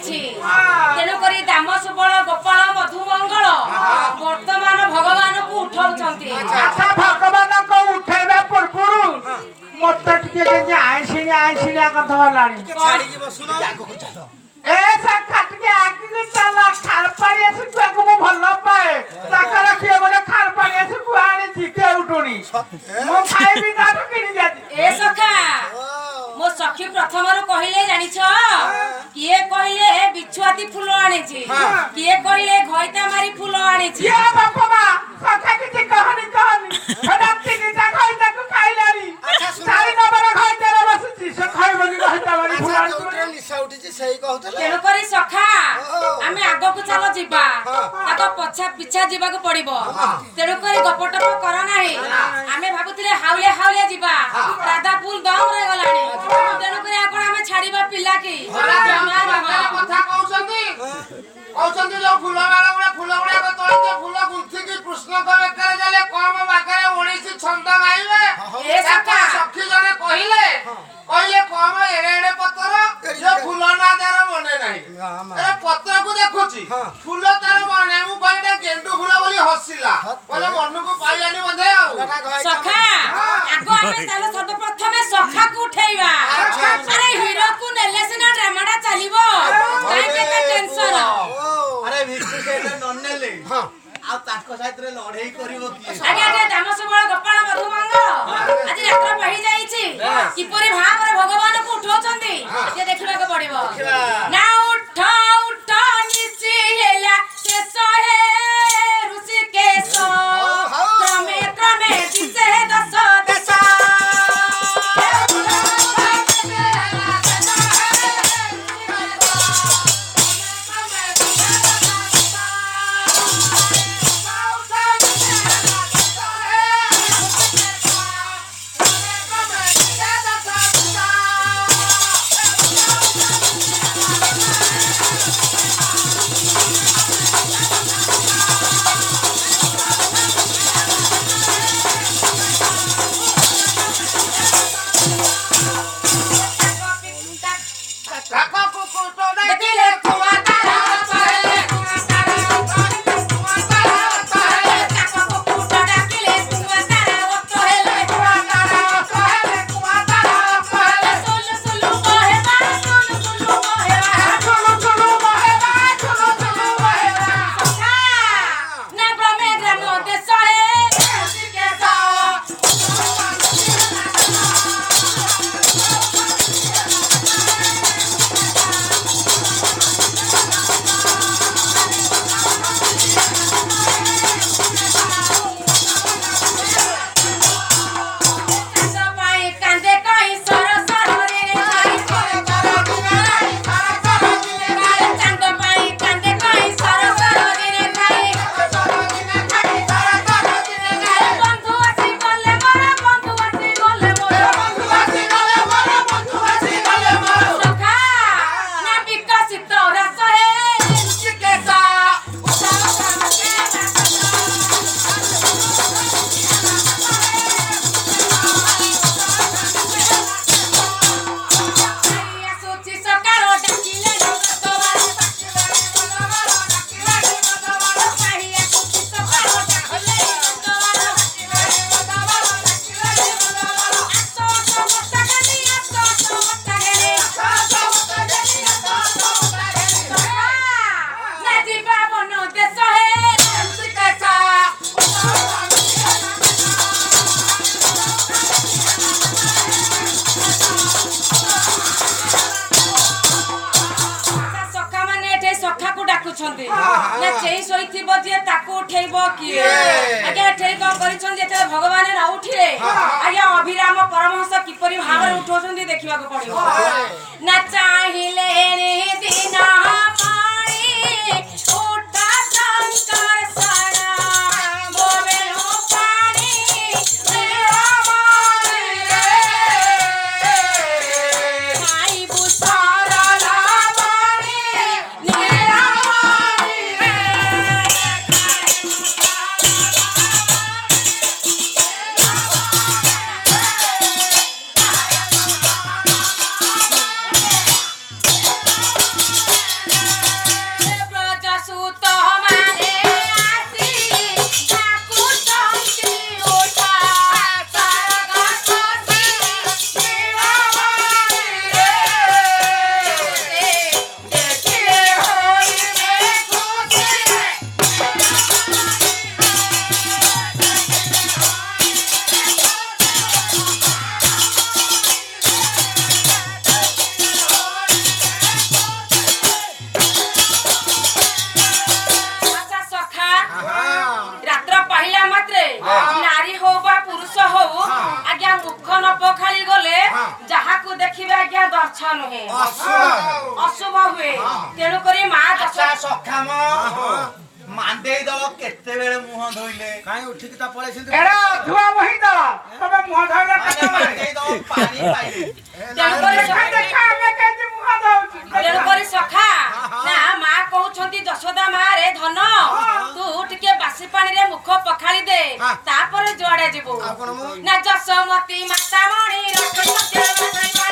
ଯାଇଛି ତେଣୁକରି ଦାମ ସୁବଳ ଗୋପାଳ ମଧୁମଙ୍ଗଳ ବର୍ତ୍ତମାନ ଭଗବାନଙ୍କୁ ଉଠାଉଛନ୍ତି। ଆଚ୍ଛା ଭଗବାନଙ୍କୁ ଉଠେଇବା ପୂର୍ବରୁ ମତେ ଟିକେ କେମିତି ଆଇଁଷିଣିଆ କଥା ହେଲାଣି। ଏ ଶାଖା ଟିକେ ଆଗକୁ ଚାଲ ଖାରପାଳିଆ ଶିଖିବାକୁ ମୁଁ ଭଲ ପାଏ। ତାଙ୍କର କିଏ ଗୋଟେ ଖାରପାଳିଆ ଶିଖୁ ଆଣିଛି କେଉଟୁଣି ମୁଁ ଖାଇବି ତାଠୁ କିଣିକି ଆଜି। ଏ ସଖା ମୋ ସଖୀ ପ୍ରଥମରୁ କହିଲେ ଜାଣିଛ କିଏ କହିଲେ ବିଛୁଆତି ଫୁଲ ଆଣିଛି କିଏ କହିଲେ ଘଇତାମାରି ଫୁଲ ଆଣିଛି। ବାପା ମା କଥା କିଛି କହନି ତିନିଟା ଘଇତାକୁ ଖାଇଲାଣି ଚାରି ନମ୍ବର ଘଇତାରେ ବସିଛି ସେ ଖାଇବନି ଘଇତାମାରି ଫୁଲ ଆଣିଛି। ତେଣୁକରି ସଖା ଆମେ ଆଗକୁ ଚାଲ ଯିବା ଆଗ ପଛା ପିଛା ଯିବାକୁ ପଡିବ। ତେଣୁକରି ଗପଟପ କର ନାହିଁ। ଆମେ ଭାବୁଥିଲେ ହାଉଳିଆ ହାଉଳିଆ ଯିବା ରାଧା ଫୁଲ ଦମ ରେ ଗଲାଣି। ତେଣୁକରି ଆପଣ ଆମେ ଛାଡିବା ପିଲା କି କଥା କହୁଛନ୍ତି ଯୋଉ ଫୁଲ ମାଳ ଫୁଲ ଗୁଡାକ ତୋଳିছে ଫୁଲ ଗୁନ୍ଥିକି କୃଷ୍ଣଙ୍କ ବେକରେ ଦେଲେ କମ ବାଗରେ 19 ଛନ୍ଦ ଗାଇବେ। ସଖୀ ଜଣେ କହିଲେ କମ ଏଡେ ପତ୍ର ଯୋଉ ଫୁଲ ନା ତାର ମନେ ନାହିଁ ପତ୍ରକୁ ଦେଖୁଛି ଫୁଲ ତାର ମନେ ମୁଁ କହିଲେ ଗେଣ୍ଡୁ ଫୁଲ ବୋଲି ହସିଲା କହିଲେ ମନକୁ ପାଇଲାନି ବୋଧେ ଆଉ। ସଖା ଆଗ ଆମେ ଚାଲ ସର୍ବପ୍ରଥମେ ସଖାକୁ ଉଠେଇବା। ଆରେ ହିରୋକୁ ନେଲେ ସିନା ଡ୍ରାମାଟା ଚାଲିବ କାହିଁକି ଏତେ ଟେନସନ। ଆରେ ଭିକ୍ତି ସେଇଟା ନ ନେଲେ ଆଉ ତାଙ୍କ ସାଥିରେ ଲଢେଇ କରିବ କିଏ? ଆଜ୍ଞା ଦାମ ସୁବଳ ଗୋପାଳ ମଧୁମଙ୍ଗଳ ଆଜି ରାତ୍ର ପାହି ଯାଇଛି କିପରି ଭାବରେ ଭଗବାନଙ୍କୁ ଉଠାଉଛନ୍ତି ସେ ଦେଖିବାକୁ ପଡିବ। ନା ଉଠ ଉଠ ନିଶି ହେଲା ଶେଷ ହେ ଋଷିକେଶ କ୍ରମେ କ୍ରମେ ଦିଶେ ଦଶ ଦେଶ। भगवान न उठिले आज्ञा अभिराम परमहंस किपरि भाव उठौछन्ती देखिबाको पड़िबो ना चाहिले रे दिन पानी उठा शंकर सरा बोले हो पानी मेरा माने भाई बुसारा लावानी मेरा ହୁଏ ତେଣୁ କରି ମା ଆଚ୍ଛା ସଖାମ ମାଣ୍ଡେଇ ଦଳ କେତେବେଳେ ମୁହଁ ଧୋଇଲେ କାଇଁ ଉଠିକି ତା ପଳେଇଛନ୍ତି ଏଡା ଧୁଆ ବହି ଦଳ ତମେ ମୁହଁ ଧୋଇଲା ମାନେ ମାଣ୍ଡେଇ ଦଳ ପାଣି ପାଇଲେ ତେଣୁ କରି ଦେଖା ଆମେ କେମିତି ମୁହଁ ଧୋଉଛୁ ତେଣୁ କରି ସଖା ନା ମା କହୁଛନ୍ତି ଯଶୋଦା ମା ରେ ଧନ ତୁ ଟିକେ ବାସି ପାଣିରେ ମୁଖ ପଖାଳି ଦେ ତାପରେ ଯୁଆଡେ ଯିବୁ ନା ଯଶୋମତୀ ମାତା ମଣି ରଖ ସତ୍ୟ